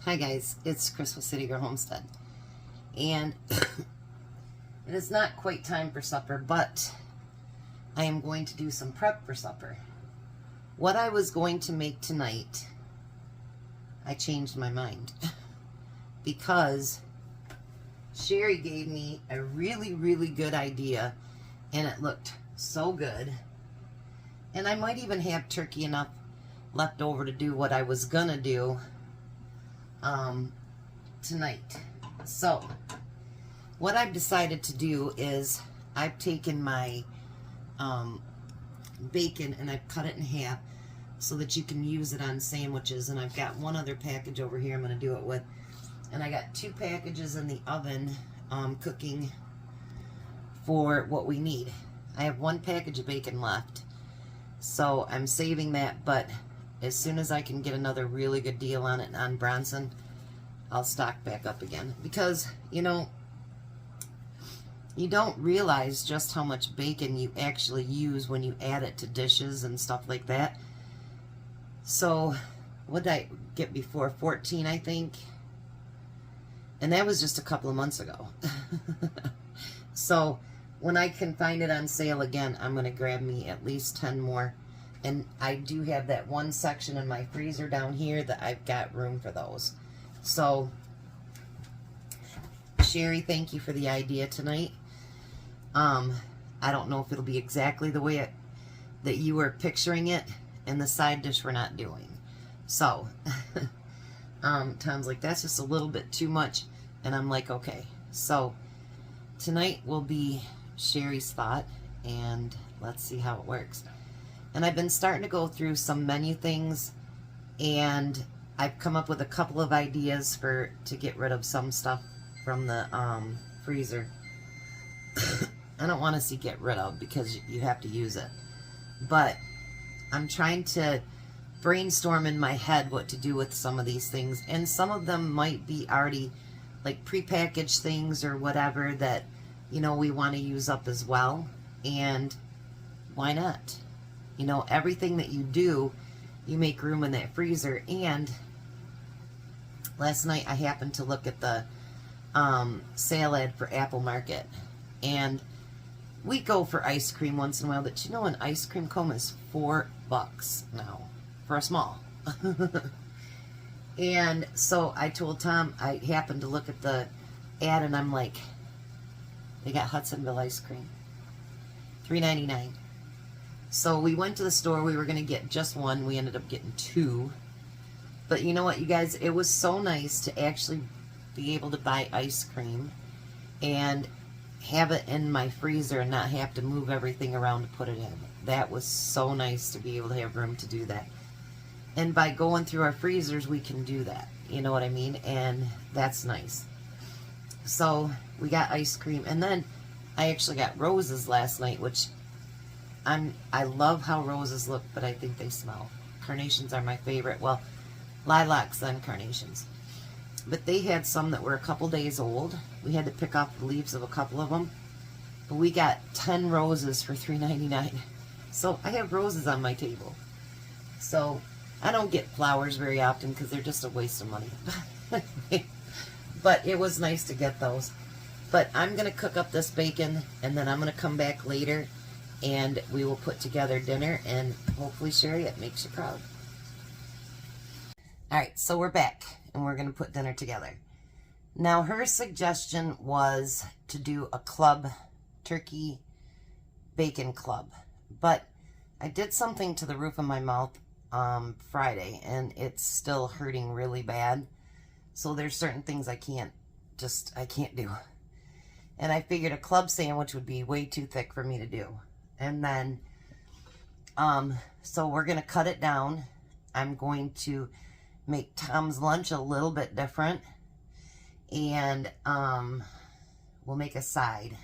Hi guys, it's Chris with City Girl Homestead, and it is not quite time for supper, but I am going to do some prep for supper. What I was going to make tonight, I changed my mind because Sherry gave me a really good idea, and it looked so good, and I might even have turkey enough left over to do what I was gonna do tonight. So what I've decided to do is I've taken my bacon and I've cut it in half so that you can use it on sandwiches, and I've got one other package over here I'm going to do it with, and I got 2 packages in the oven cooking for what we need. I have 1 package of bacon left, so I'm saving that, but as soon as I can get another really good deal on it on Bronson, I'll stock back up again, because, you know, you don't realize just how much bacon you actually use when you add it to dishes and stuff like that. So, what did I get before? 14, I think. And that was just a couple of months ago. So, when I can find it on sale again, I'm going to grab me at least 10 more. And I do have that one section in my freezer down here that I've got room for those. So, Sherry, thank you for the idea tonight. I don't know if it'll be exactly the way that you were picturing it, and the side dish we're not doing. So, Tom's like, that's just a little bit too much, and I'm like, okay. So, tonight will be Sherry's thought, and let's see how it works. And I've been starting to go through some menu things, and I've come up with a couple of ideas to get rid of some stuff from the freezer. I don't want to see get rid of, because you have to use it. But I'm trying to brainstorm in my head what to do with some of these things. And some of them might be already like prepackaged things or whatever that, you know, we want to use up as well. And why not? You know, everything that you do, you make room in that freezer. And last night I happened to look at the sale ad for Apple Market, and we go for ice cream once in a while, but you know, an ice cream cone is $4 now for a small. And so I told Tom, I happened to look at the ad, and I'm like, they got Hudsonville ice cream, $3.99. So we went to the store. We were going to get just one. We ended up getting 2. But you know what, you guys? It was so nice to actually be able to buy ice cream and have it in my freezer and not have to move everything around to put it in. That was so nice to be able to have room to do that. And by going through our freezers, we can do that. You know what I mean? And that's nice. So we got ice cream, and then I actually got roses last night, which I love how roses look, but I think they smell. Carnations are my favorite. Well, lilacs, then carnations. But they had some that were a couple days old. We had to pick off the leaves of a couple of them. But we got 10 roses for $3.99. So I have roses on my table. So I don't get flowers very often because they're just a waste of money. But it was nice to get those. But I'm going to cook up this bacon, and then I'm going to come back later, and we will put together dinner, and hopefully, Sherry, it makes you proud. Alright, so we're back, and we're going to put dinner together. Now, her suggestion was to do a club, turkey bacon club. But I did something to the roof of my mouth Friday, and it's still hurting really bad. So there's certain things I can't do. And I figured a club sandwich would be way too thick for me to do. And then, so we're going to cut it down. I'm going to make Tom's lunch a little bit different, and we'll make a side.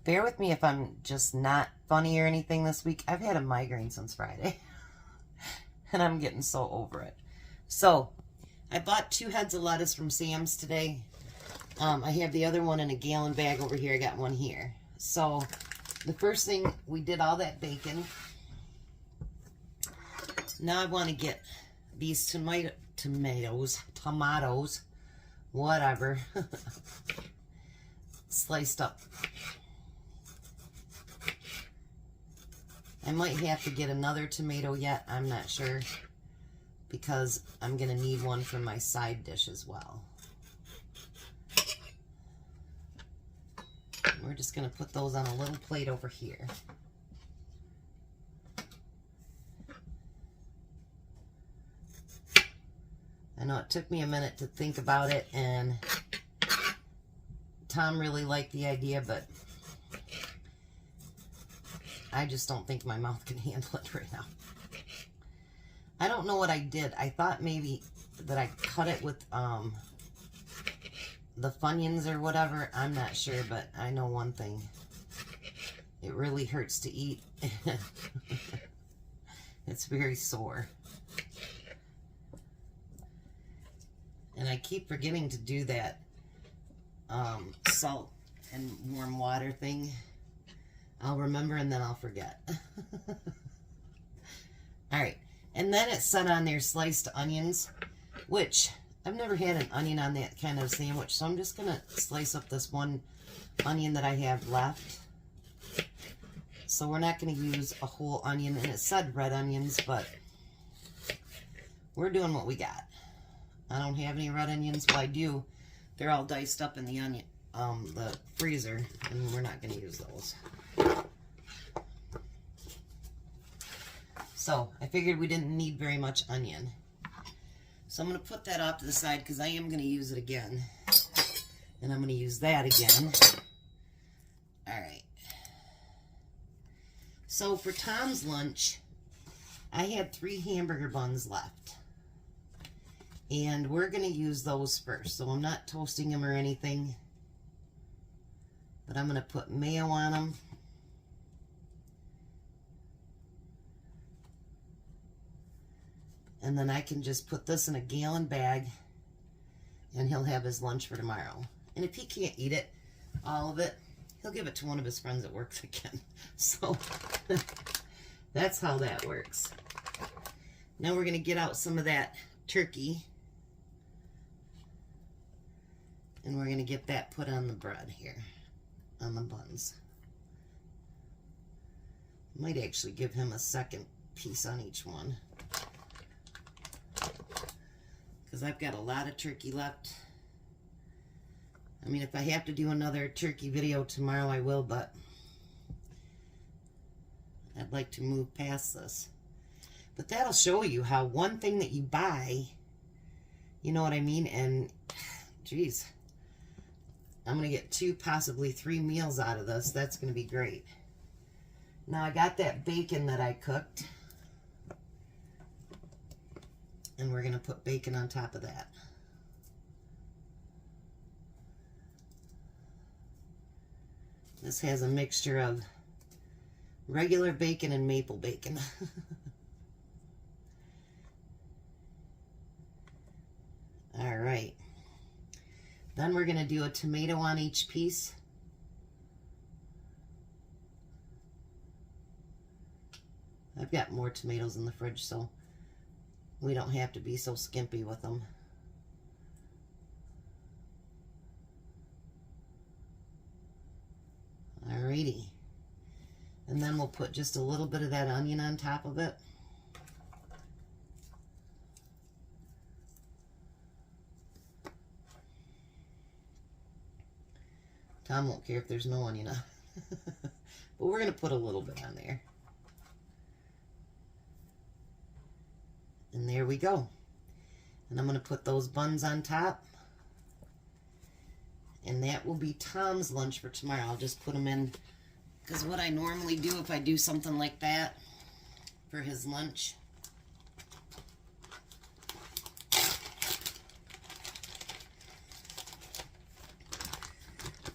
Bear with me if I'm just not funny or anything this week. I've had a migraine since Friday, and I'm getting so over it. So I bought 2 heads of lettuce from Sam's today. I have the other one in a gallon bag over here. I got one here. So the first thing, we did all that bacon. Now I want to get these tomatoes, whatever, sliced up. I might have to get another tomato yet, I'm not sure, because I'm going to need one for my side dish as well. We're just going to put those on a little plate over here. I know it took me a minute to think about it, and Tom really liked the idea, but I just don't think my mouth can handle it right now. I don't know what I did. I thought maybe that I cut it with the Funyuns or whatever. I'm not sure, but I know one thing. It really hurts to eat. It's very sore. And I keep forgetting to do that salt and warm water thing. I'll remember and then I'll forget. Alright, and then it said on there sliced onions, which I've never had an onion on that kind of sandwich, so I'm just going to slice up this one onion that I have left. So we're not going to use a whole onion, and it said red onions, but we're doing what we got. I don't have any red onions. Well, I do. They're all diced up in the onion, the freezer, and we're not going to use those. So I figured we didn't need very much onion. So I'm going to put that off to the side because I am going to use it again. And I'm going to use that again. Alright. So for Tom's lunch, I had 3 hamburger buns left. And we're going to use those first. So I'm not toasting them or anything. But I'm going to put mayo on them. And then I can just put this in a gallon bag. And he'll have his lunch for tomorrow. And if he can't eat it, all of it, he'll give it to one of his friends at work again. So that's how that works. Now we're going to get out some of that turkey. And we're going to get that put on the bread here, on the buns. Might actually give him a second piece on each one, because I've got a lot of turkey left. I mean, if I have to do another turkey video tomorrow, I will, but I'd like to move past this. But that'll show you how one thing that you buy, you know what I mean? And, geez, I'm going to get 2, possibly 3 meals out of this. That's going to be great. Now, I got that bacon that I cooked. And we're going to put bacon on top of that. This has a mixture of regular bacon and maple bacon. All right. Then we're going to do a tomato on each piece. I've got more tomatoes in the fridge, so we don't have to be so skimpy with them. Alrighty. And then we'll put just a little bit of that onion on top of it. Tom won't care if there's no onion on. But we're going to put a little bit on there. And there we go. And I'm going to put those buns on top. And that will be Tom's lunch for tomorrow. I'll just put them in, because what I normally do if I do something like that for his lunch,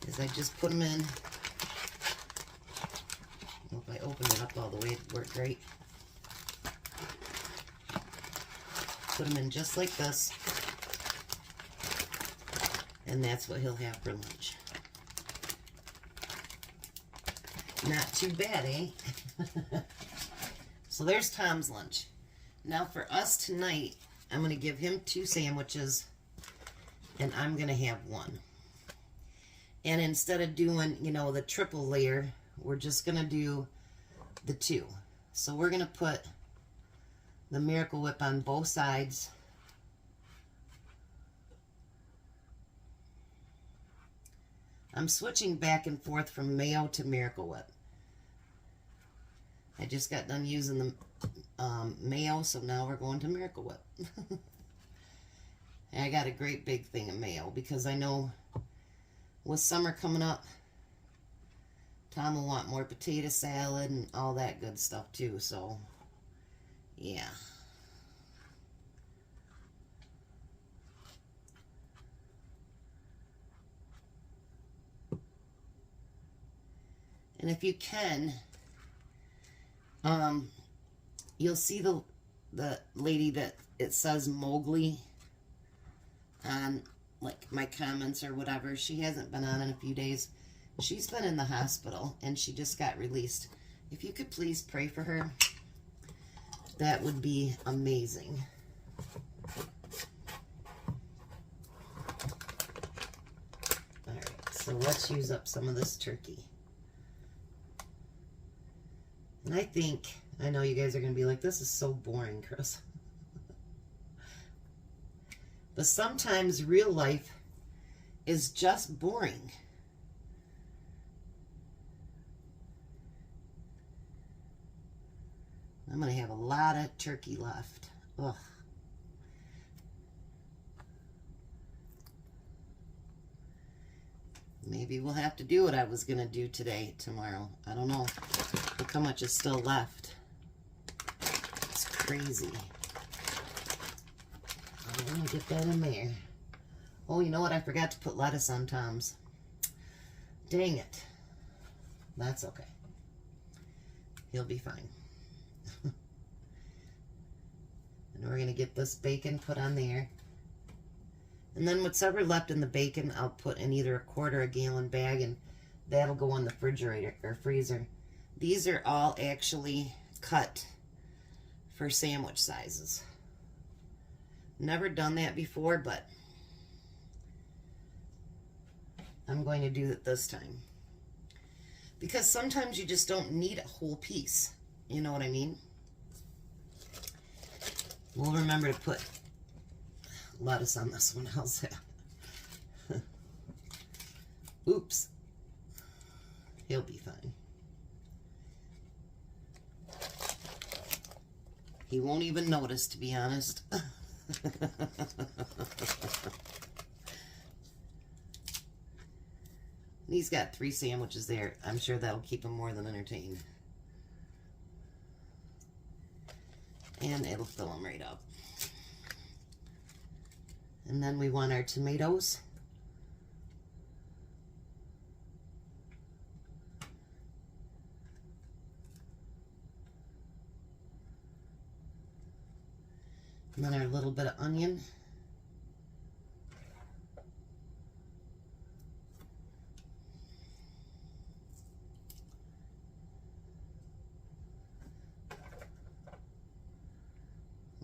is I just put them in. Well, if I open it up all the way, it'd work great. Put them in just like this. And that's what he'll have for lunch. Not too bad, eh? So there's Tom's lunch. Now for us tonight, I'm going to give him 2 sandwiches, and I'm going to have 1. And instead of doing, you know, the triple layer, we're just going to do the 2. So we're going to put the Miracle Whip on both sides. I'm switching back and forth from mayo to Miracle Whip. I just got done using the mayo, so now we're going to Miracle Whip. And I got a great big thing of mayo because I know with summer coming up, Tom will want more potato salad and all that good stuff too, so yeah. And if you can, you'll see the lady that it says Mowgli on like my comments or whatever. She hasn't been on in a few days. She's been in the hospital and she just got released. If you could please pray for her, that would be amazing. Alright, so let's use up some of this turkey. And I know you guys are going to be like, this is so boring, Chris. But sometimes real life is just boring. I'm going to have a lot of turkey left. Ugh. Maybe we'll have to do what I was going to do tomorrow. I don't know. Look how much is still left. It's crazy. I'm going to get that in there. Oh, you know what? I forgot to put lettuce on Tom's. Dang it. That's okay. He'll be fine. And we're going to get this bacon put on there. And then whatever left in the bacon, I'll put in either a quart or a gallon bag, and that'll go in the refrigerator or freezer. These are all actually cut for sandwich sizes. Never done that before, but I'm going to do it this time. Because sometimes you just don't need a whole piece. You know what I mean? We'll remember to put lettuce on this one. How's that? Oops. He'll be fine. He won't even notice, to be honest. He's got 3 sandwiches there. I'm sure that'll keep him more than entertained. And it'll fill him right up. And then we want our tomatoes. And then our little bit of onion.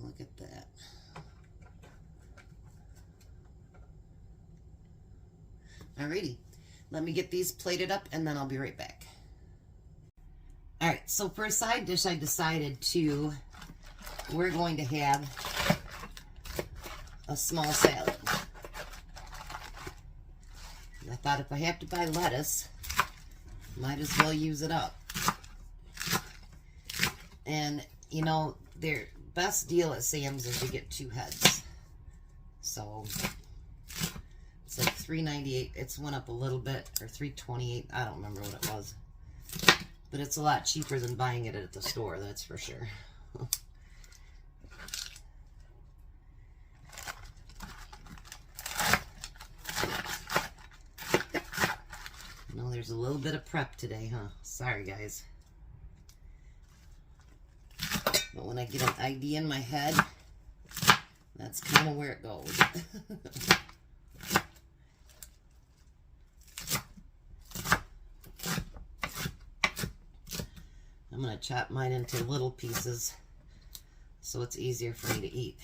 Look at that. Alrighty, let me get these plated up and then I'll be right back. Alright, so for a side dish I decided we're going to have a small salad. And I thought if I have to buy lettuce, might as well use it up. And, you know, their best deal at Sam's is you get 2 heads. So it's like $3.98. It's went up a little bit, or $3.28. I don't remember what it was. But it's a lot cheaper than buying it at the store, that's for sure. No, there's a little bit of prep today, huh? Sorry, guys. But when I get an idea in my head, that's kind of where it goes. I'm going to chop mine into little pieces so it's easier for me to eat.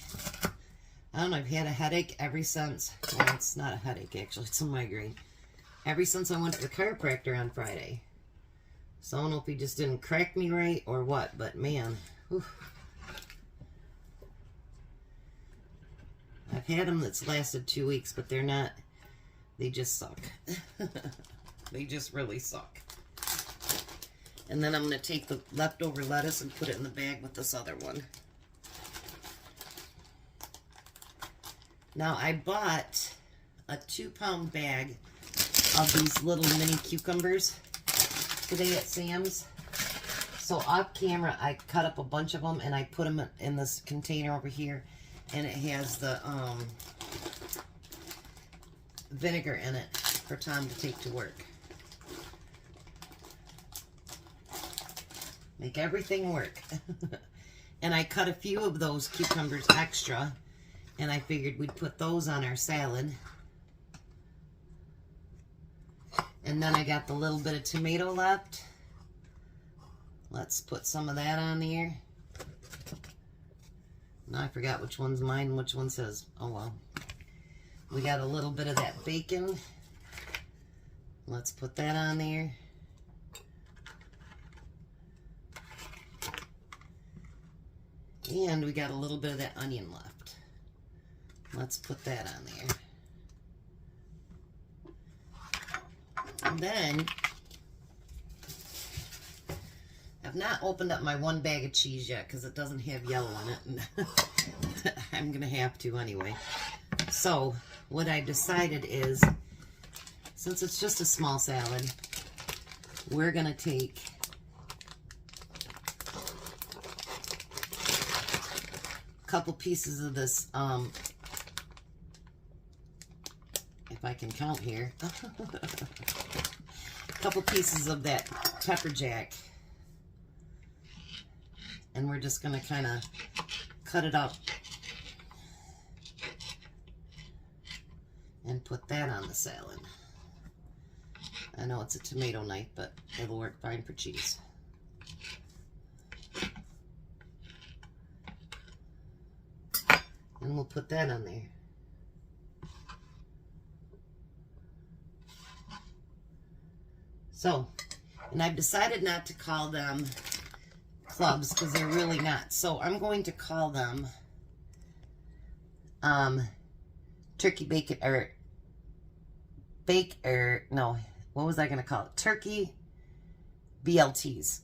I don't know, I've had a headache ever since. Well, it's not a headache, actually. It's a migraine. Ever since I went to the chiropractor on Friday. So I don't know if he just didn't crack me right or what, but man. Whew. I've had them that's lasted 2 weeks, but they're not, they just suck. They just really suck. And then I'm going to take the leftover lettuce and put it in the bag with this other one. Now, I bought a 2-pound bag of these little mini cucumbers today at Sam's. So off camera, I cut up a bunch of them and I put them in this container over here. And it has the vinegar in it for Tom to take to work. Make everything work. And I cut a few of those cucumbers extra. And I figured we'd put those on our salad. And then I got the little bit of tomato left. Let's put some of that on there. Now I forgot which one's mine and which one says. Oh well. We got a little bit of that bacon. Let's put that on there. And we got a little bit of that onion left. Let's put that on there. And then, I've not opened up my 1 bag of cheese yet because it doesn't have yellow in it. I'm going to have to anyway. So, what I decided is, since it's just a small salad, we're going to take a couple pieces of this, if I can count here, a couple pieces of that pepper jack. And we're just going to kind of cut it up and put that on the salad. I know it's a tomato knife, but it'll work fine for cheese. And we'll put that on there. So, and I've decided not to call them clubs because they're really not. So I'm going to call them turkey bacon no, what was I going to call it? Turkey BLT'S.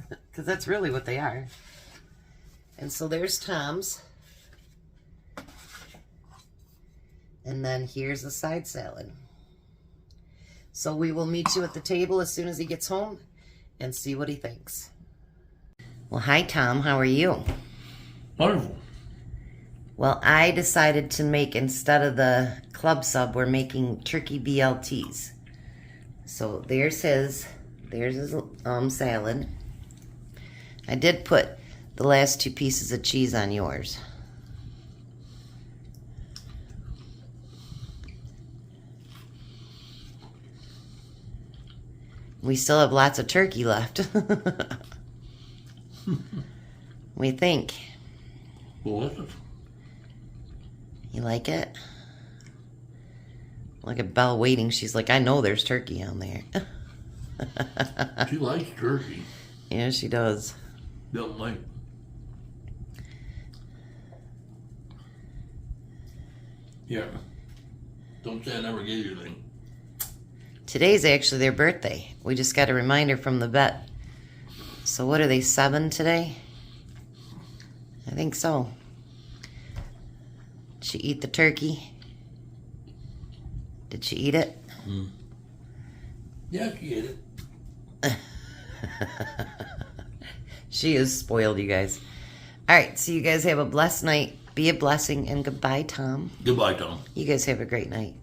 Because that's really what they are. And so there's Tom's. And then here's the side salad. So we will meet you at the table as soon as he gets home and see what he thinks. Well, hi, Tom. How are you? Wonderful. Well, I decided to make, instead of the club sub, we're making turkey BLTs. So there's his salad. I did put the last 2 pieces of cheese on yours. We still have lots of turkey left. What do you think? Delicious. You like it? Look at Belle waiting. She's like, I know there's turkey on there. She likes turkey. Yeah, she does. Don't like. Yeah. Don't say I never gave you anything. Today's actually their birthday. We just got a reminder from the vet. So what are they, 7 today? I think so. Did she eat the turkey? Did she eat it? Mm. Yeah, she ate it. She is spoiled, you guys. All right, so you guys have a blessed night. Be a blessing, and goodbye, Tom. Goodbye, Tom. You guys have a great night.